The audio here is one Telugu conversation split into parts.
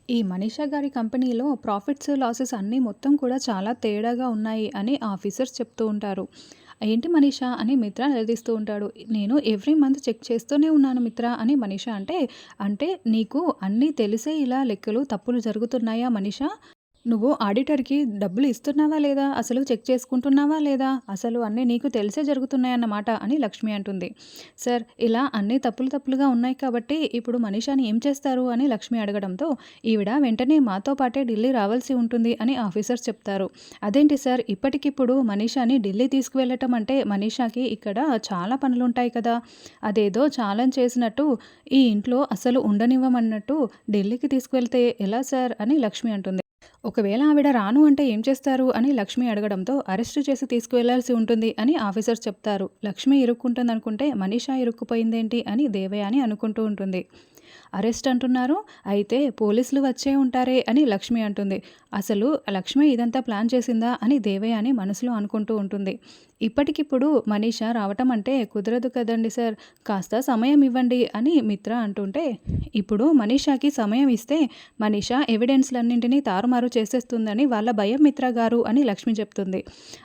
ఈ మనీషా గారి కంపెనీలో ప్రాఫిట్స్, లాసెస్ అన్నీ మొత్తం కూడా చాలా తేడాగా ఉన్నాయి అని ఆఫీసర్స్ చెప్తూ ఉంటారు. ఏంటి మనీషా అని మిత్ర నిలదీస్తూ ఉంటాడు. నేను ఎవ్రీ మంత్ చెక్ చేస్తూనే ఉన్నాను మిత్ర అని మనీషా అంటే, అంటే నీకు అన్నీ తెలిసే ఇలా లెక్కలు తప్పులు జరుగుతున్నాయా మనీషా? నువ్వు ఆడిటర్‌కి డబ్బులు ఇస్తున్నావా లేదా? అసలు చెక్ చేసుకుంటున్నావా లేదా? అసలు అన్నీ నీకు తెలిసే జరుగుతున్నాయన్నమాట అని లక్ష్మి అంటుంది. సార్ ఇలా అన్నీ తప్పులు తప్పులుగా ఉన్నాయి కాబట్టి ఇప్పుడు మనీషాని ఏం చేస్తారు అని లక్ష్మి అడగడంతో, ఈవిడ వెంటనే మాతో పాటే ఢిల్లీ రావాల్సి ఉంటుంది అని ఆఫీసర్స్ చెప్తారు. అదేంటి సార్ ఇప్పటికిప్పుడు మనీషాని ఢిల్లీ తీసుకువెళ్ళటం అంటే మనీషాకి ఇక్కడ చాలా పనులుంటాయి కదా! అదేదో ఛాలెంజ్ చేసినట్టు ఈ ఇంట్లో అసలు ఉండనివ్వమన్నట్టు ఢిల్లీకి తీసుకువెళ్తే ఎలా సార్ అని లక్ష్మి అంటుంది. ఒకవేళ ఆవిడ రాను అంటే ఏం చేస్తారు అని లక్ష్మి అడగడంతో అరెస్టు చేసి తీసుకువెళ్లాల్సి ఉంటుంది అని ఆఫీసర్స్ చెప్తారు. లక్ష్మి ఇరుక్కుంటుందనుకుంటే మనీషా ఇరుక్కుపోయిందేంటి అని దేవయాని అనుకుంటూ ఉంటుంది. అరెస్ట్ అంటున్నారు. అయితే పోలీసులు వచ్చే ఉంటారే అని లక్ష్మి అంటుంది. అసలు లక్ష్మి ఇదంతా ప్లాన్ చేసిందా అని దేవయాని మనసులో అనుకుంటూ ఉంటుంది. ఇప్పటికిప్పుడు మనీషా రావటం అంటే కుదరదు కదండీ సార్. కాస్త సమయం ఇవ్వండి అని మిత్ర అంటుంటే, ఇప్పుడు మనీషాకి సమయం ఇస్తే మనీషా ఎవిడెన్స్‌లన్నింటినీ తారుమారు చేసేస్తుందని వాళ్ళ భయం మిత్ర గారు అని లక్ష్మి చెప్తుంది.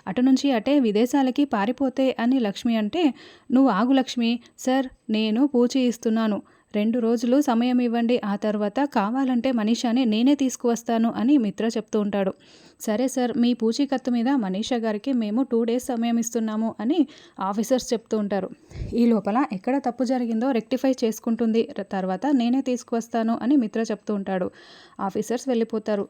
అటు నుంచి అటే విదేశాలకి పారిపోతే అని లక్ష్మి అంటే, నువ్వు ఆగు లక్ష్మి. సార్ నేను పూచీ ఇస్తున్నాను. 2 రోజులు సమయం ఇవ్వండి. ఆ తర్వాత కావాలంటే మనీషాని నేనే తీసుకువస్తాను అని మిత్ర చెప్తూ ఉంటాడు. సరే సార్ మీ పూచీకత్తు మీద మనీషా గారికి మేము 2 డేస్ సమయం ఇస్తున్నాము అని ఆఫీసర్స్ చెప్తూ ఉంటారు. ఈ లోపల ఎక్కడ తప్పు జరిగిందో రెక్టిఫై చేసుకుంటుంది. తర్వాత నేనే తీసుకువస్తాను అని మిత్ర చెప్తూ ఉంటాడు. ఆఫీసర్స్ వెళ్ళిపోతారు.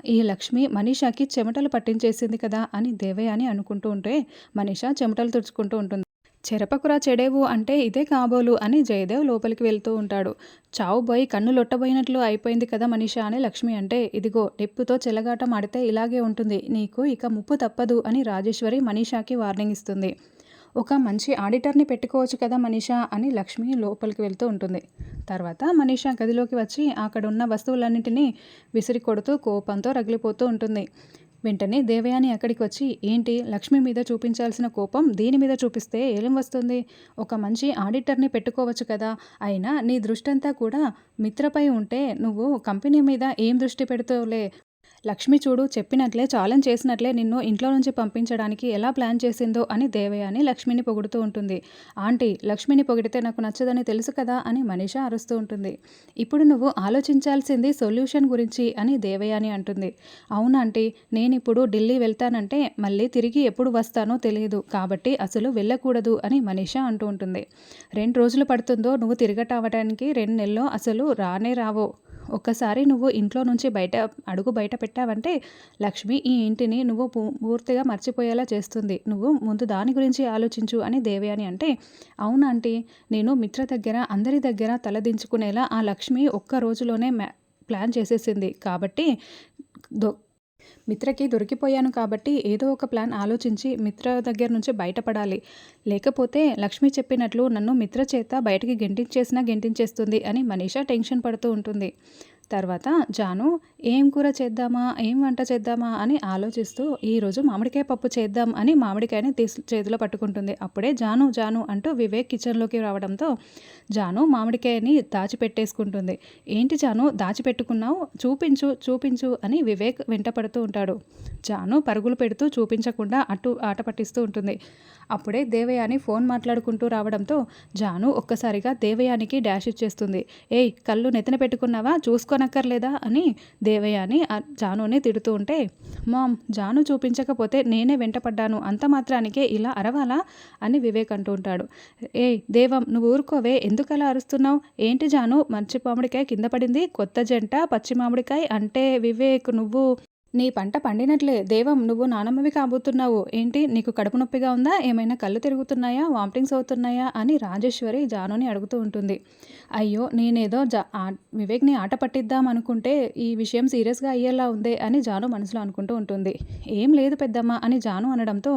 ఈ లక్ష్మి మనీషాకి చెమటలు పట్టించేసింది కదా అని దేవయాని అనుకుంటూ ఉంటే మనీషా చెమటలు తుడుచుకుంటూ ఉంటుంది. చెరపకురా చెడేవు అంటే ఇదే కాబోలు అని జయదేవ్ లోపలికి వెళ్తూ ఉంటాడు. చావు పోయి కన్ను లొట్టబోయినట్లు అయిపోయింది కదా మనీషా అని లక్ష్మి అంటే, ఇదిగో నిప్పుతో చెలగాటం ఆడితే ఇలాగే ఉంటుంది. నీకు ఇక ముప్పు తప్పదు అని రాజేశ్వరి మనీషాకి వార్నింగ్ ఇస్తుంది. ఒక మంచి ఆడిటర్‌ని పెట్టుకోవచ్చు కదా మనీషా అని లక్ష్మి లోపలికి వెళ్తూ ఉంటుంది. తర్వాత మనీషా గదిలోకి వచ్చి అక్కడున్న వస్తువులన్నింటినీ విసిరి కొడుతూ కోపంతో రగిలిపోతూ ఉంటుంది. వెంటనే దేవయాని అక్కడికి వచ్చి, ఏంటి లక్ష్మి మీద చూపించాల్సిన కోపం దీని మీద చూపిస్తే ఏం వస్తుంది? ఒక మంచి ఆడిటర్‌ని పెట్టుకోవచ్చు కదా! అయినా నీ దృష్టంతా కూడా మిత్రపై ఉంటే నువ్వు కంపెనీ మీద ఏం దృష్టి పెడతావులే. లక్ష్మి చూడు చెప్పినట్లే ఛాలెంజ్ చేసినట్లే నిన్ను ఇంట్లో నుంచి పంపించడానికి ఎలా ప్లాన్ చేసిందో అని దేవయాని లక్ష్మిని పొగుడుతూ ఉంటుంది. ఆంటీ లక్ష్మిని పొగిడితే నాకు నచ్చదని తెలుసు కదా అని మనీషా అరుస్తూ ఉంటుంది. ఇప్పుడు నువ్వు ఆలోచించాల్సింది సొల్యూషన్ గురించి అని దేవయాని అంటుంది. అవునాంటీ నేనిప్పుడు ఢిల్లీ వెళ్తానంటే మళ్ళీ తిరిగి ఎప్పుడు వస్తానో తెలియదు కాబట్టి అసలు వెళ్ళకూడదు అని మనీషా అంటూ ఉంటుంది. 2 రోజులు పడుతుందో నువ్వు తిరగటవటానికి 2 నెలల్లో అసలు రానే రావో. ఒక్కసారి నువ్వు ఇంట్లో నుంచి బయట పెట్టావంటే లక్ష్మి ఈ ఇంటిని నువ్వు పూర్తిగా మర్చిపోయేలా చేస్తుంది. నువ్వు ముందు దాని గురించి ఆలోచించు అని దేవయాని అంటే, అవునాంటీ నేను మిత్ర దగ్గర అందరి దగ్గర తలదించుకునేలా ఆ లక్ష్మి ఒక్క రోజులోనే ప్లాన్ చేసేసింది కాబట్టి మిత్రకి దొరికిపోయాను కాబట్టి ఏదో ఒక ప్లాన్ ఆలోచించి మిత్ర దగ్గర నుంచి బయటపడాలి. లేకపోతే లక్ష్మి చెప్పినట్లు నన్ను మిత్ర చేత బయటికి గెంటించేస్తుంది అని మనీషా టెన్షన్ పడుతూ ఉంటుంది. తర్వాత జాను ఏం కూర చేద్దామా? ఏం వంట చేద్దామా? అని ఆలోచిస్తూ ఈరోజు మామిడికాయ పప్పు చేద్దాం అని మామిడికాయని చేతిలో పట్టుకుంటుంది. అప్పుడే జాను జాను అంటూ వివేక్ కిచెన్లోకి రావడంతో జాను మామిడికాయని దాచిపెట్టేసుకుంటుంది. ఏంటి జాను దాచిపెట్టుకున్నావు? చూపించు చూపించు అని వివేక్ వెంటపడుతూ ఉంటాడు. జాను పరుగులు పెడుతూ చూపించకుండా అటు ఆట పట్టిస్తూ ఉంటుంది. అప్పుడే దేవయాని ఫోన్ మాట్లాడుకుంటూ రావడంతో జాను ఒక్కసారిగా దేవయానికి డాష్ ఇచ్చేస్తుంది. ఏయ్ కళ్ళు నెత్తిన పెట్టుకున్నావా? చూసుకోనక్కర్లేదా అని దేవయాని జానుని తిడుతూ ఉంటే, మామ్ జాను చూపించకపోతే నేనే వెంటపడ్డాను అంత మాత్రానికే ఇలా అరవాలా అని వివేక్ అంటూ ఉంటాడు. ఏయ్ దేవం నువ్వు ఊరుకోవే ఎందుకలా అరుస్తున్నావు? ఏంటి జాను మంచి మామిడికాయ కింద పడింది కొత్త జంట పచ్చి మామిడికాయ అంటే వివేక్ నువ్వు నీ పంట పండినట్లే దేవం నువ్వు నానమ్మవి కాబోతున్నావు. ఏంటి నీకు కడుపు నొప్పిగా ఉందా? ఏమైనా కళ్ళు తిరుగుతున్నాయా? వామిటింగ్స్ అవుతున్నాయా? అని రాజేశ్వరి జానుని అడుగుతూ ఉంటుంది. అయ్యో నేనేదో వివేక్‌ని ఆట పట్టిద్దాం అనుకుంటే ఈ విషయం సీరియస్‌గా అయ్యేలా ఉందే అని జాను మనసులో అనుకుంటూ ఉంటుంది. ఏం లేదు పెద్దమ్మ అని జాను అనడంతో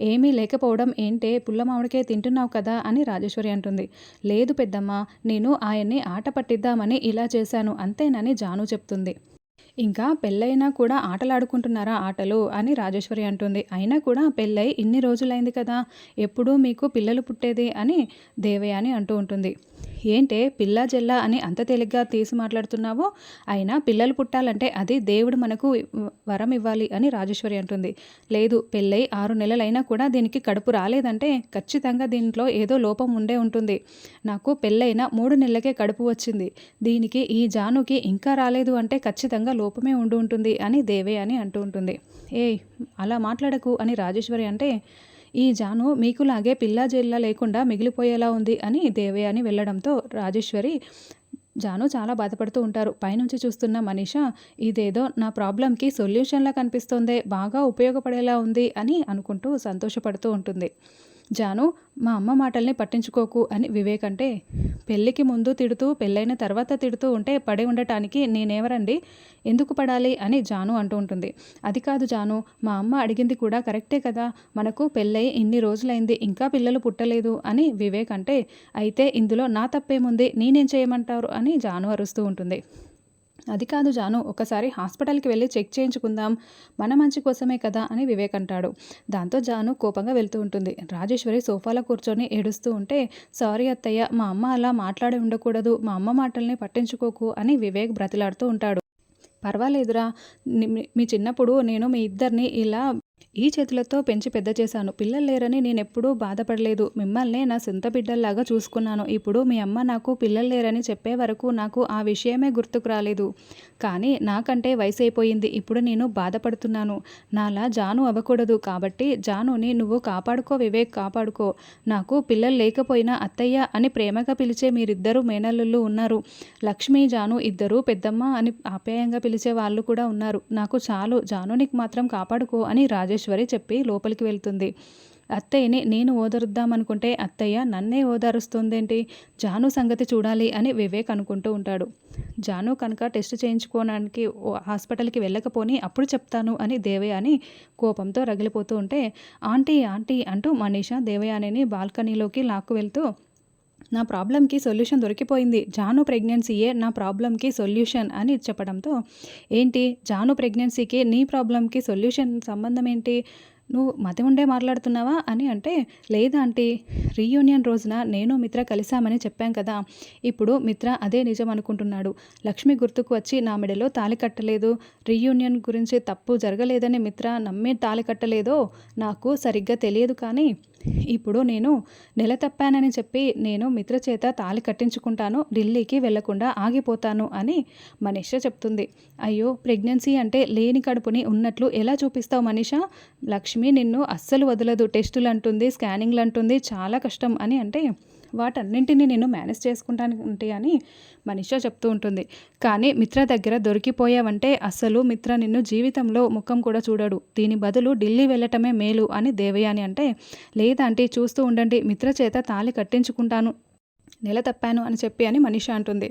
ఏమీ లేకపోవడం ఏంటే పుల్ల మామిడికాయ తింటున్నావు కదా అని రాజేశ్వరి అంటుంది. లేదు పెద్దమ్మ నేను ఆయన్ని ఆట పట్టిద్దామని ఇలా చేశాను అంతేనని జాను చెప్తుంది. ఇంకా పెళ్ళైనా కూడా ఆటలాడుకుంటున్నారా ఆటలు అని రాజేశ్వరి అంటుంది. అయినా కూడా పెళ్ళై ఇన్ని రోజులైంది కదా ఎప్పుడు మీకు పిల్లలు పుట్టేది అని దేవయాని అంటూ ఉంటుంది. ఏంటే పిల్లా జల్లా అని అంత తేలిగ్గా తీసి మాట్లాడుతున్నావు? అయినా పిల్లలు పుట్టాలంటే అది దేవుడు మనకు వరం ఇవ్వాలి అని రాజేశ్వరి అంటుంది. లేదు, పెళ్ళై 6 నెలలైనా కూడా దీనికి కడుపు రాలేదంటే ఖచ్చితంగా దీంట్లో ఏదో లోపం ఉండే ఉంటుంది. నాకు పెళ్ళైన 3 నెలలకే కడుపు వచ్చింది. దీనికి ఈ జానుకి ఇంకా రాలేదు అంటే ఖచ్చితంగా లోపమే ఉండి ఉంటుంది అని దేవయాని అంటూ ఉంటుంది. ఏయ్, అలా మాట్లాడకు అని రాజేశ్వరి అంటే, ఈ జాను మీకులాగే పిల్లా జల్లా లేకుండా మిగిలిపోయేలా ఉంది అని దేవయాని వెళ్ళడంతో రాజేశ్వరి, జాను చాలా బాధపడుతూ ఉంటారు. పైనుంచి చూస్తున్న మనీష, ఇదేదో నా ప్రాబ్లంకి సొల్యూషన్లా కనిపిస్తోందే, బాగా ఉపయోగపడేలా ఉంది అని అనుకుంటూ సంతోషపడుతూ ఉంటుంది. జాను, మా అమ్మ మాటల్ని పట్టించుకోకు అని వివేక్ అంటే, పెళ్ళికి ముందు తిడుతూ పెళ్ళైన తర్వాత తిడుతూ ఉంటే పడి ఉండటానికి నేనెవరండి, ఎందుకు పడాలి అని జాను అంటూ ఉంటుంది. అది కాదు జాను, మా అమ్మ అడిగింది కూడా కరెక్టే కదా, మనకు పెళ్ళై ఇన్ని రోజులైంది ఇంకా పిల్లలు పుట్టలేదు అని వివేక్ అంటే, అయితే ఇందులో నా తప్పేముంది, నేనేం చేయమంటారు అని జాను అరుస్తూ ఉంటుంది. అది కాదు జాను, ఒకసారి హాస్పిటల్కి వెళ్ళి చెక్ చేయించుకుందాం, మన మంచి కోసమే కదా అని వివేక్ అంటాడు. దాంతో జాను కోపంగా వెళ్తూ ఉంటుంది. రాజేశ్వరి సోఫాలో కూర్చొని ఏడుస్తూ ఉంటే, సారీ అత్తయ్య, మా అమ్మ అలా మాట్లాడి ఉండకూడదు, మా అమ్మ మాటల్ని పట్టించుకోకు అని వివేక్ బ్రతిలాడుతూ ఉంటాడు. పర్వాలేదురా, మీ చిన్నప్పుడు నేను మీ ఇద్దరిని ఇలా ఈ చేతులతో పెంచి పెద్ద చేశాను. పిల్లలు లేరని నేనెప్పుడూ బాధపడలేదు. మిమ్మల్నే నా సొంత బిడ్డల్లాగా చూసుకున్నాను. ఇప్పుడు మీ అమ్మ నాకు పిల్లలు లేరని చెప్పే వరకు నాకు ఆ విషయమే గుర్తుకు రాలేదు. కానీ నాకంటే వయసు అయిపోయింది. ఇప్పుడు నేను బాధపడుతున్నాను. నాలా జాను అవ్వకూడదు. కాబట్టి జానుని నువ్వు కాపాడుకో వివేక్, కాపాడుకో. నాకు పిల్లలు లేకపోయినా అత్తయ్య అని ప్రేమగా పిలిచే మీరిద్దరూ మేనల్లుళ్ళు ఉన్నారు. లక్ష్మి, జాను ఇద్దరూ పెద్దమ్మ అని ఆప్యాయంగా పిలిచే వాళ్ళు కూడా ఉన్నారు. నాకు చాలు, జానునికి మాత్రం కాపాడుకో అని రాజేశ్వరి చెప్పి లోపలికి వెళ్తుంది. అత్తయ్యని నేను ఓదారుద్దామనుకుంటే అత్తయ్య నన్నే ఓదారుస్తుందేంటి, జాను సంగతి చూడాలి అని వివేక్ అనుకుంటూ ఉంటాడు. జాను కనుక టెస్ట్ చేయించుకోవడానికి హాస్పిటల్కి వెళ్ళకపోని అప్పుడు చెప్తాను అని దేవయాని కోపంతో రగిలిపోతూ ఉంటే, ఆంటీ ఆంటీ అంటూ మనీష దేవయానిని బాల్కనీలోకి లాక్కు వెళ్తూ, నా ప్రాబ్లంకి సొల్యూషన్ దొరికిపోయింది, జాను ప్రెగ్నెన్సీయే నా ప్రాబ్లంకి సొల్యూషన్ అని చెప్పడంతో, ఏంటి జాను ప్రెగ్నెన్సీకి నీ ప్రాబ్లంకి సొల్యూషన్ సంబంధం ఏంటి, నువ్వు మతి ఉండే మాట్లాడుతున్నావా అని అంటే, లేదా ఆంటీ, రీయూనియన్ రోజున నేను మిత్ర కలిశామని చెప్పాం కదా, ఇప్పుడు మిత్ర అదే నిజం అనుకుంటున్నాడు. లక్ష్మి గుర్తుకు వచ్చి నా మెడలో తాళి కట్టలేదు, రీయూనియన్ గురించి తప్పు జరగలేదని మిత్ర నమ్మి తాళి కట్టలేదో నాకు సరిగ్గా తెలియదు, కానీ ఇప్పుడు నేను నెల తప్పానని చెప్పి నేను మిత్ర చేత తాళి కట్టించుకుంటాను, ఢిల్లీకి వెళ్లకుండా ఆగిపోతాను అని మనీష చెప్తుంది. అయ్యో, ప్రెగ్నెన్సీ అంటే లేని కడుపుని ఉన్నట్లు ఎలా చూపిస్తావు మనీష, లక్ష్మి నిన్ను అస్సలు వదలదు, టెస్టులు అంటుంది, స్కానింగ్లు అంటుంది, చాలా కష్టం అని అంటే, వాటన్నింటినీ నేను మేనేజ్ చేసుకుంటానంటే అని మనీష చెప్తూ ఉంటుంది. కానీ మిత్ర దగ్గర దొరికిపోయావంటే అస్సలు మిత్ర నిన్ను జీవితంలో ముఖం కూడా చూడడు, దీని బదులు ఢిల్లీ వెళ్ళటమే మేలు అని దేవయాని అంటే, లేదంటే చూస్తూ ఉండండి, మిత్ర చేత తాళి కట్టించుకుంటాను, నెల తప్పాను అని చెప్పి అని మనీష అంటుంది.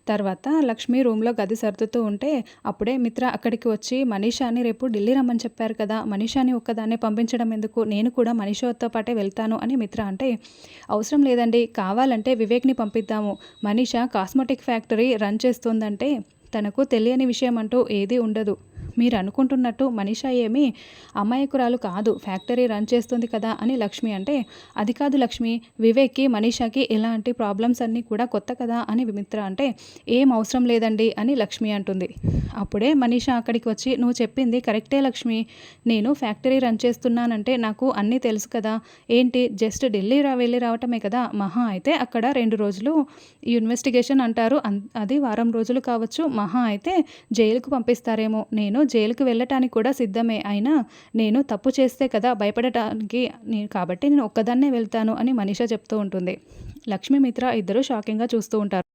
తర్వాత లక్ష్మి రూమ్లో గది సర్దుతూ ఉంటే అప్పుడే మిత్ర అక్కడికి వచ్చి, మనీషాని రేపు ఢిల్లీ రమ్మని చెప్పారు కదా, మనీషాని ఒక్కదాన్నే పంపించడం ఎందుకు, నేను కూడా మనీషాతో పాటే వెళ్తాను అని మిత్ర అంటే, అవసరం లేదండి, కావాలంటే వివేక్ని పంపిద్దాము, మనీష కాస్మెటిక్ ఫ్యాక్టరీ రన్ చేస్తుందంటే తనకు తెలియని విషయం అంటూ ఏదీ ఉండదు, మీరు అనుకుంటున్నట్టు మనీష ఏమీ అమాయకురాలు కాదు, ఫ్యాక్టరీ రన్ చేస్తుంది కదా అని లక్ష్మి అంటే, అది కాదు లక్ష్మి, వివేక్కి మనీషాకి ఎలాంటి ప్రాబ్లమ్స్ అన్నీ కూడా కొత్త కదా అని మిత్ర అంటే, ఏం అవసరం లేదండి అని లక్ష్మి అంటుంది. అప్పుడే మనీష అక్కడికి వచ్చి, నువ్వు చెప్పింది కరెక్టే లక్ష్మి, నేను ఫ్యాక్టరీ రన్ చేస్తున్నానంటే నాకు అన్నీ తెలుసు కదా, ఏంటి జస్ట్ ఢిల్లీ వెళ్ళి రావటమే కదా, మహా అయితే అక్కడ 2 రోజులు ఇన్వెస్టిగేషన్ అంటారు, అది వారం రోజులు కావచ్చు, మహా అయితే జైలుకు పంపిస్తారేమో, నేను జైలుకు వెళ్ళటానికి కూడా సిద్ధమే, అయినా నేను తప్పు చేస్తే కదా భయపడటానికి, కాబట్టి నేను ఒక్కదాన్నే వెళ్తాను అని మనీష చెప్తూ ఉంటుంది. లక్ష్మీ మిత్ర ఇద్దరు షాకింగ్గా చూస్తూ ఉంటారు.